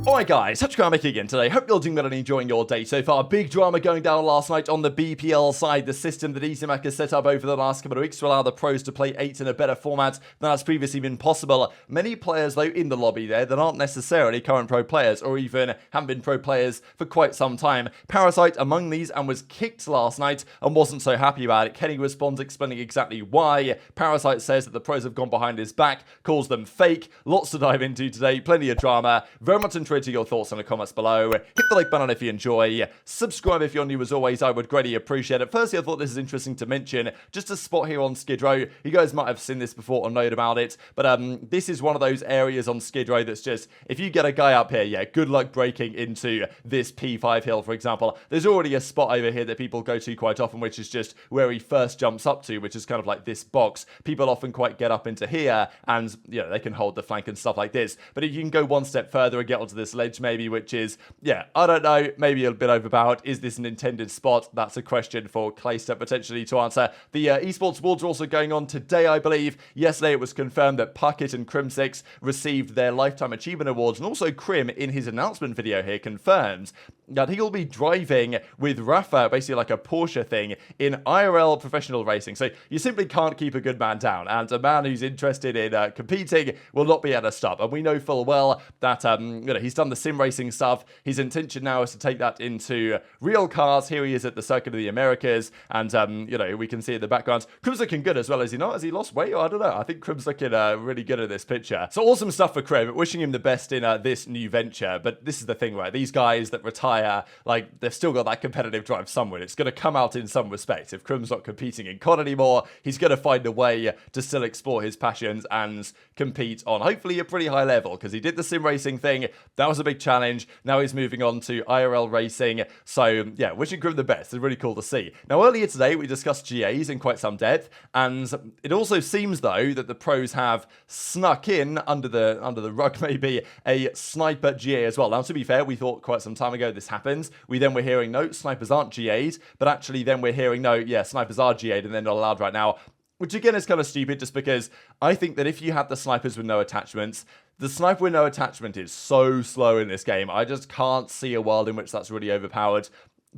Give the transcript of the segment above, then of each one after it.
Alright guys, TacticalRab again today. Hope you're doing well and enjoying your day so far. Big drama going down last night on the BPL side. The system that easymac has set up over the last couple of weeks to allow the pros to play 8 in a better format than has previously been possible. Many players though in the lobby there that aren't necessarily current pro players or even haven't been pro players for quite some time. Parasite among these and was kicked last night and wasn't so happy about it. Kenny responds explaining exactly why. Parasite says that the pros have gone behind his back, calls them fake. Lots to dive into today, plenty of drama. Very much intrigued to your thoughts in the comments below. Hit the like button if you enjoy. Subscribe if you're new as always, I would greatly appreciate it. Firstly, I thought this is interesting to mention. Just a spot here on Skid Row. You guys might have seen this before or known about it, but this is one of those areas on Skid Row that's just, if you get a guy up here, yeah, good luck breaking into this P5 hill, for example. There's already a spot over here that people go to quite often, which is just where he first jumps up to, which is kind of like this box. People often quite get up into here and, you know, they can hold the flank and stuff like this. But if you can go one step further and get onto this ledge maybe, which is, yeah, I don't know, maybe a bit overpowered. Is this an intended spot? That's a question for Clayster potentially to answer. The Esports Awards are also going on today, I believe. Yesterday it was confirmed that Puckett and Crimstappen received their Lifetime Achievement Awards, and also Crim, in his announcement video here, confirms that he'll be driving with Rafa, basically like a Porsche thing, in IRL professional racing. So you simply can't keep a good man down, and a man who's interested in competing will not be able to stop. And we know full well that you know, he's done the sim racing stuff. His intention now is to take that into real cars. Here he is at the Circuit of the Americas, and you know, we can see in the background, Crim's looking good as well, as he not? Has he lost weight? I don't know. I think Crim's looking really good in this picture. So awesome stuff for Crim. Wishing him the best in this new venture. But this is the thing, right? These guys that retire, like, they've still got that competitive drive somewhere. It's going to come out in some respect. If Crim's not competing in COD anymore, he's going to find a way to still explore his passions and compete on hopefully a pretty high level, because he did the sim racing thing. That was a big challenge. Now he's moving on to IRL racing. So yeah, wishing Crim the best. It's really cool to see. Now earlier today we discussed GAs in quite some depth, and it also seems though that the pros have snuck in under the rug maybe a sniper GA as well. Now to be fair, we thought quite some time ago this happens. We then were hearing no, snipers aren't GA'd, but actually then we're hearing no, yeah, snipers are GA'd and they're not allowed right now. Which again is kind of stupid, just because I think that if you have the snipers with no attachments, the sniper with no attachment is so slow in this game. I just can't see a world in which that's really overpowered.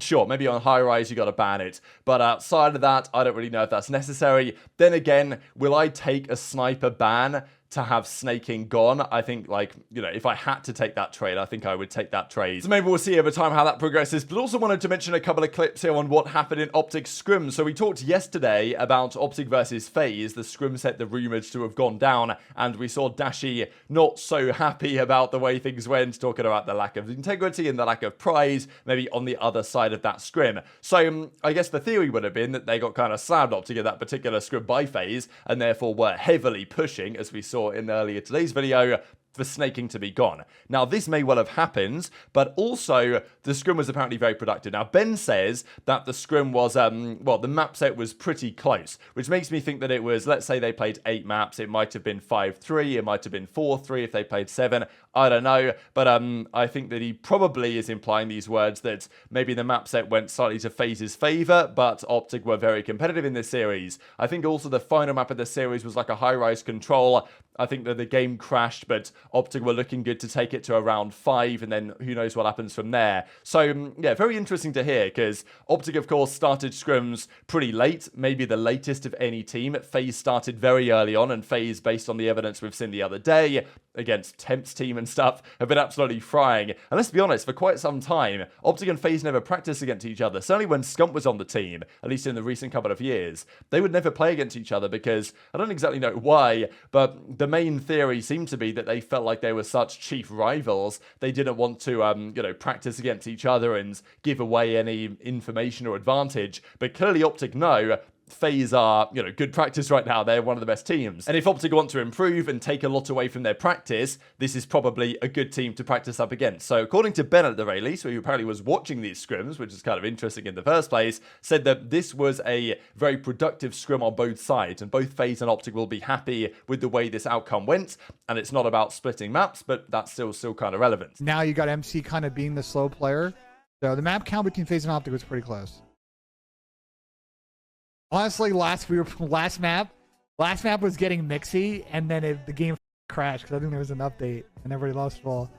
Sure, maybe on high rise you got to ban it, but outside of that, I don't really know if that's necessary. Then again, will I take a sniper ban to have snaking gone? I think, like, you know, if I had to take that trade, I think I would take that trade. So maybe we'll see over time how that progresses, but also wanted to mention a couple of clips here on what happened in OpTic scrims. So we talked yesterday about OpTic versus FaZe, the scrim set the rumored to have gone down, and we saw Dashy not so happy about the way things went, talking about the lack of integrity and the lack of pride, maybe on the other side of that scrim. So I guess the theory would have been that they got kind of slammed up to get that particular scrim by FaZe, and therefore were heavily pushing, as we saw in earlier today's video, for snaking to be gone. Now, this may well have happened, but also the scrim was apparently very productive. Now, Ben says that the scrim was, well, the map set was pretty close, which makes me think that it was, let's say they played 8 maps, it might have been 5-3, it might have been 4-3 if they played 7, I don't know, but I think that he probably is implying these words that maybe the map set went slightly to FaZe's favor, but OpTic were very competitive in this series. I think also the final map of the series was like a high-rise control. I think that the game crashed, but OpTic were looking good to take it to around 5, and then who knows what happens from there. So, yeah, very interesting to hear, because OpTic, of course, started scrims pretty late, maybe the latest of any team. FaZe started very early on, and FaZe, based on the evidence we've seen the other day, against Temp's team and stuff, have been absolutely frying. And let's be honest, for quite some time, OpTic and FaZe never practiced against each other. Certainly when Scump was on the team, at least in the recent couple of years, they would never play against each other, because I don't exactly know why, but the main theory seemed to be that they felt like they were such chief rivals, they didn't want to, you know, practice against each other and give away any information or advantage. But clearly OpTic know FaZe are, you know, good practice right now. They're one of the best teams. And if OpTic want to improve and take a lot away from their practice, this is probably a good team to practice up against. So according to Ben at the very least, who apparently was watching these scrims, which is kind of interesting in the first place, said that this was a very productive scrim on both sides, and both FaZe and OpTic will be happy with the way this outcome went. And it's not about splitting maps, but that's still kind of relevant. Now you got MC kind of being the slow player. So the map count between FaZe and OpTic was pretty close. Honestly, last map was getting mixy, and then the game crashed because I think there was an update and everybody lost ball.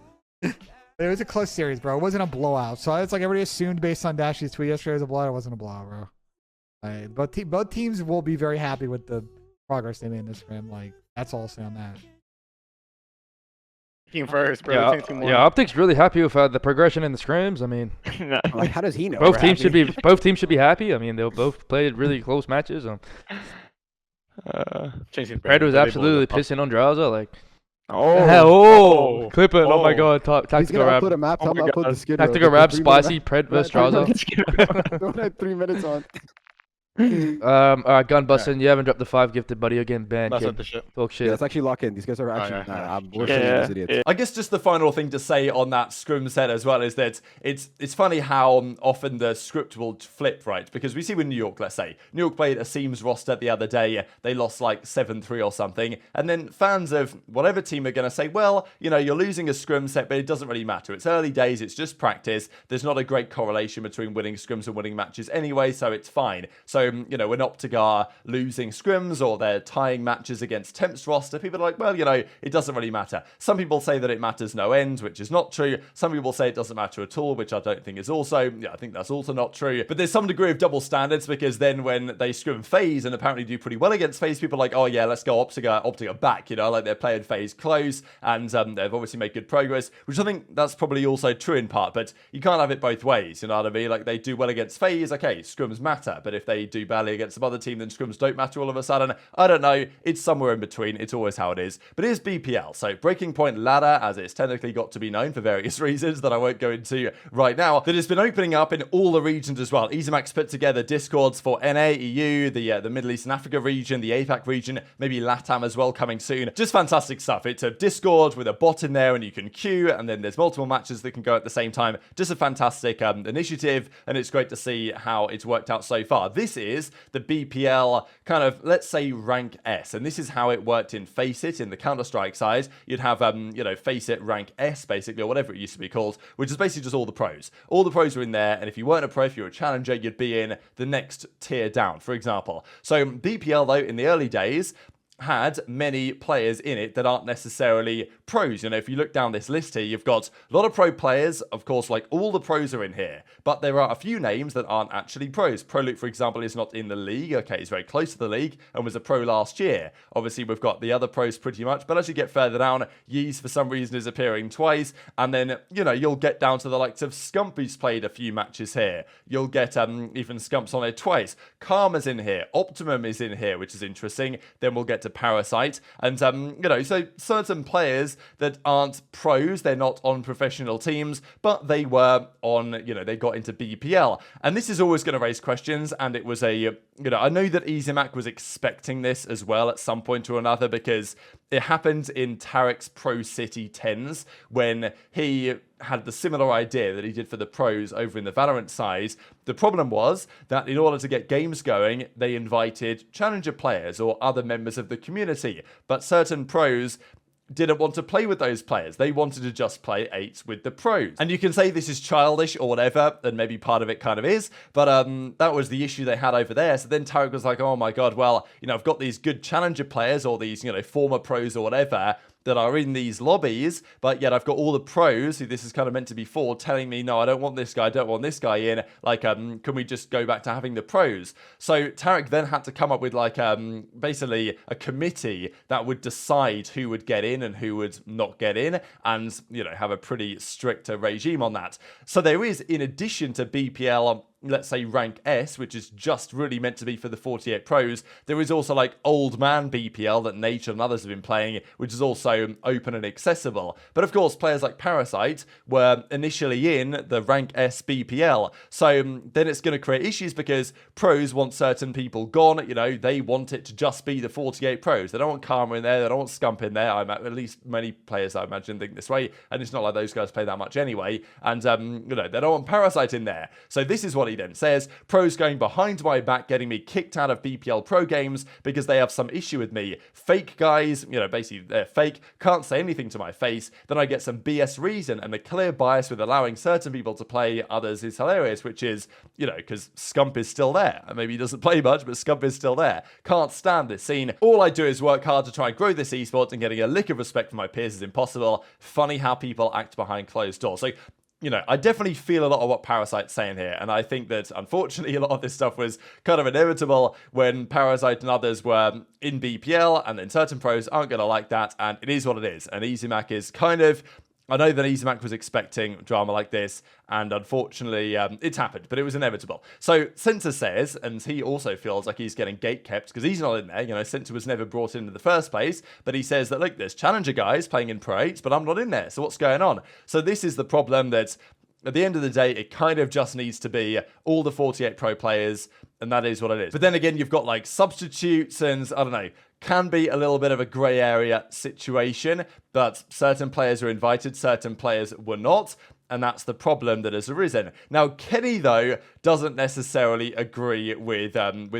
It was a close series, bro. It wasn't a blowout. So it's like everybody assumed based on Dashy's tweet yesterday it was a blowout. It wasn't a blowout, bro. Like, both teams will be very happy with the progress they made in this scrim. Like, that's all I'll say on that. Team first, bro. Yeah, OpTic's really happy with the progression in the scrims. I mean, like, how does he know? Both teams should be happy. I mean, they both played really close matches. Red was absolutely pissing on Drazah. Like, clip it! Oh my god, TacticalRab. Put a map. TacticalRab, spicy Pred vs Drazah. Don't have 3 minutes on. Alright, gun busting. You haven't dropped the 5 gifted, buddy. You're getting banned. That's not the shit. Talk shit. Yeah, let's actually lock in. These guys are actually. We're these idiots. I guess just the final thing to say on that scrim set as well is that it's funny how often the script will flip, right? Because we see with New York, let's say, New York played a Seams roster the other day. They lost like 7-3 or something. And then fans of whatever team are going to say, well, you know, you're losing a scrim set, but it doesn't really matter. It's early days. It's just practice. There's not a great correlation between winning scrims and winning matches anyway, so it's fine. So, you know, when OpTic are losing scrims or they're tying matches against Temp's roster, people are like, well, you know, it doesn't really matter. Some people say that it matters no end, which is not true. Some people say it doesn't matter at all, which I don't think is also, yeah, I think that's also not true. But there's some degree of double standards because then when they scrim FaZe and apparently do pretty well against FaZe, people are like, oh yeah, let's go OpTic are back, you know, like they're playing FaZe close and they've obviously made good progress, which I think that's probably also true in part, but you can't have it both ways, you know what I mean? Like they do well against FaZe, okay, scrims matter, but if they do badly against some other team, then scrims don't matter all of a sudden. I don't know. It's somewhere in between. It's always how it is. But it is BPL. So Breaking Point ladder, as it's technically got to be known for various reasons that I won't go into right now, that has been opening up in all the regions as well. easyMax put together Discords for NA, EU, the Middle East and Africa region, the APAC region, maybe LATAM as well coming soon. Just fantastic stuff. It's a Discord with a bot in there and you can queue and then there's multiple matches that can go at the same time. Just a fantastic initiative and it's great to see how it's worked out so far. This is the BPL kind of, let's say, rank S. And this is how it worked in FACEIT, in the Counter-Strike side. You'd have, you know, FACEIT rank S, basically, or whatever it used to be called, which is basically just all the pros. All the pros were in there, and if you weren't a pro, if you were a challenger, you'd be in the next tier down, for example. So BPL, though, in the early days, had many players in it that aren't necessarily pros. You know, if you look down this list here, you've got a lot of pro players. Of course, like all the pros are in here, but there are a few names that aren't actually pros. ProLuke, for example, is not in the league. Okay, he's very close to the league and was a pro last year. Obviously, we've got the other pros pretty much, but as you get further down, Yeez for some reason is appearing twice, and then, you know, you'll get down to the likes of Scump, who's played a few matches here. You'll get even Scump's on it twice. Karma's in here. Optimum is in here, which is interesting. Then we'll get to Parasite, and you know, so certain players that aren't pros, they're not on professional teams, but they were on, you know, they got into BPL, and this is always going to raise questions. And it was a, you know, I know that easyMac was expecting this as well at some point or another, because it happened in Tarek's Pro City 10s when he had the similar idea that he did for the pros over in the Valorant side. The problem was that in order to get games going, they invited challenger players or other members of the community, but certain pros didn't want to play with those players. They wanted to just play 8s with the pros. And you can say this is childish or whatever, and maybe part of it kind of is, but that was the issue they had over there. So then Tarek was like, oh my god, well, you know, I've got these good challenger players or these, you know, former pros or whatever that are in these lobbies, but yet I've got all the pros who this is kind of meant to be for telling me, no, I don't want this guy, I don't want this guy in. Like, can we just go back to having the pros? So Tarek then had to come up with like basically a committee that would decide who would get in and who would not get in, and, you know, have a pretty strict regime on that. So there is, in addition to BPL, let's say rank S, which is just really meant to be for the 48 pros, there is also like old man BPL that Nature and others have been playing, which is also open and accessible. But of course, players like Parasite were initially in the rank S BPL. So then it's going to create issues because pros want certain people gone. You know, they want it to just be the 48 pros. They don't want Karma in there. They don't want Scump in there. At least many players, I imagine, think this way. And it's not like those guys play that much anyway. And, you know, they don't want Parasite in there. So this is what he then says, pros going behind my back getting me kicked out of BPL Pro games because they have some issue with me. Fake guys, you know, basically they're fake, can't say anything to my face. Then I get some BS reason, and the clear bias with allowing certain people to play others is hilarious, which is, you know, because Scump is still there. Maybe he doesn't play much, but Scump is still there. Can't stand this scene. All I do is work hard to try and grow this esports, and getting a lick of respect from my peers is impossible. Funny how people act behind closed doors. So, you know, I definitely feel a lot of what Parasite's saying here, and I think that, unfortunately, a lot of this stuff was kind of inevitable when Parasite and others were in BPL, and then certain pros aren't going to like that, and it is what it is. And easyMac is kind of... I know that easyMac was expecting drama like this, and unfortunately, it's happened, but it was inevitable. So, Center says, and he also feels like he's getting gatekept, because he's not in there, you know, Center was never brought in the first place, but he says that, look, there's Challenger guys playing in Pro 8s, but I'm not in there, so what's going on? So this is the problem that, at the end of the day, it kind of just needs to be all the 48 pro players, and that is what it is. But then again, you've got, like, substitutes, and, I don't know, can be a little bit of a grey area situation, but certain players are invited, certain players were not, and that's the problem that has arisen. Now, Kenny, though, doesn't necessarily agree with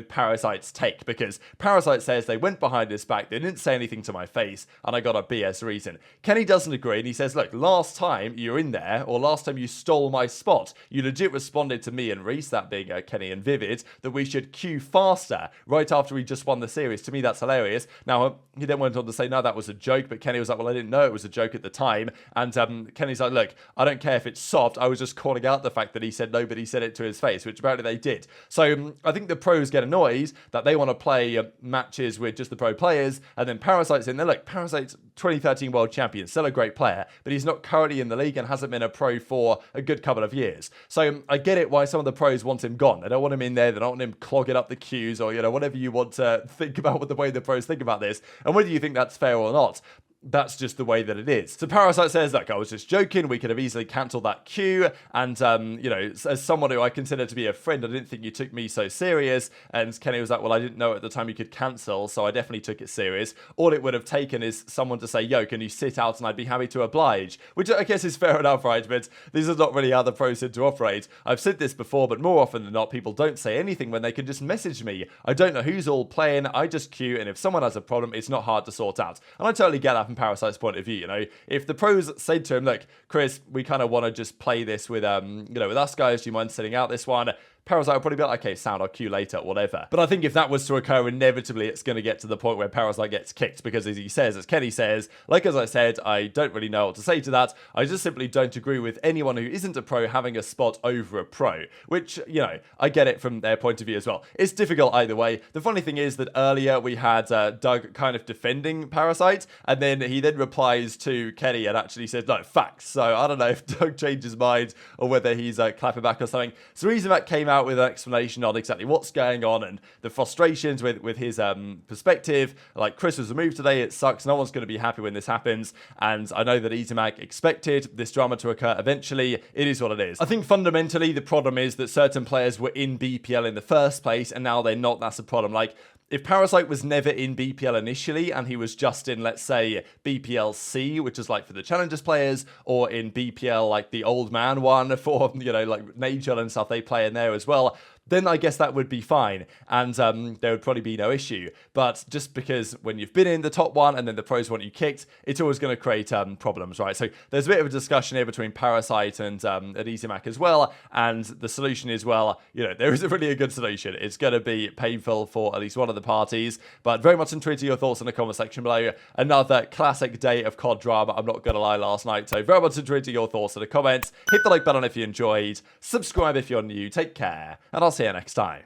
Parasite's take, because Parasite says they went behind his back, they didn't say anything to my face, and I got a BS reason. Kenny doesn't agree, and he says, look, last time you were in there, or last time you stole my spot, you legit responded to me and Reese, that being Kenny and Vivid, that we should queue faster, right after we just won the series. To me, that's hilarious. Now, he then went on to say, no, that was a joke, but Kenny was like, well, I didn't know it was a joke at the time, and Kenny's like, look, I don't care if it's soft, I was just calling out the fact that he said nobody said it to his face, which apparently they did. So I think the pros get annoyed that they want to play matches with just the pro players, and then Parasite's in there. Look, Parasite's 2013 world champion, still a great player, but he's not currently in the league and hasn't been a pro for a good couple of years. So I get it why some of the pros want him gone. They don't want him in there, they don't want him clogging up the queues, or, you know, whatever you want to think about with the way the pros think about this, and whether you think that's fair or not. That's just the way that it is. So Parasite says, look, I was just joking. We could have easily cancelled that queue. And, you know, as someone who I consider to be a friend, I didn't think you took me so serious. And Kenny was like, well, I didn't know at the time you could cancel, so I definitely took it serious. All it would have taken is someone to say, yo, can you sit out, and I'd be happy to oblige. Which I guess is fair enough, right? But this is not really how the pros seem to operate. I've said this before, but more often than not, people don't say anything when they can just message me. I don't know who's all playing. I just queue, and if someone has a problem, it's not hard to sort out. And I totally get that from Parasite's point of view. You know, if the pros said to him, look, Chris, we kind of want to just play this with, you know, with us guys, do you mind sitting out this one? Parasite will probably be like, okay, sound, I'll queue later, whatever. But I think if that was to occur, inevitably it's going to get to the point where Parasite gets kicked, because as he says, as Kenny says, like as I said, I don't really know what to say to that. I just simply don't agree with anyone who isn't a pro having a spot over a pro, which, you know, I get it from their point of view as well. It's difficult either way. The funny thing is that earlier we had Doug kind of defending Parasite, and then he then replies to Kenny and actually says, no, facts. So I don't know if Doug changed his mind or whether he's clapping back or something. So easyMac came out with an explanation on exactly what's going on and the frustrations with his perspective. Like, Chris was removed today, it sucks, no one's going to be happy when this happens, and I know that easyMac expected this drama to occur eventually. It is what it is. I think fundamentally the problem is that certain players were in BPL in the first place and now they're not. That's the problem. Like, if Parasite was never in BPL initially and he was just in, let's say, BPL C, which is like for the Challengers players, or in BPL like the old man one for, you know, like Nature and stuff, they play in there as well, then I guess that would be fine, and there would probably be no issue. But just because when you've been in the top one and then the pros want you kicked, it's always going to create problems, right? So there's a bit of a discussion here between Parasite and easyMac as well, and the solution is, well, you know, there isn't really a good solution. It's going to be painful for at least one of the parties, but very much intrigued to your thoughts in the comment section below. Another classic day of COD drama, I'm not going to lie, last night, so very much intrigued to your thoughts in the comments. Hit the like button if you enjoyed, subscribe if you're new, take care, and I'll see you next time.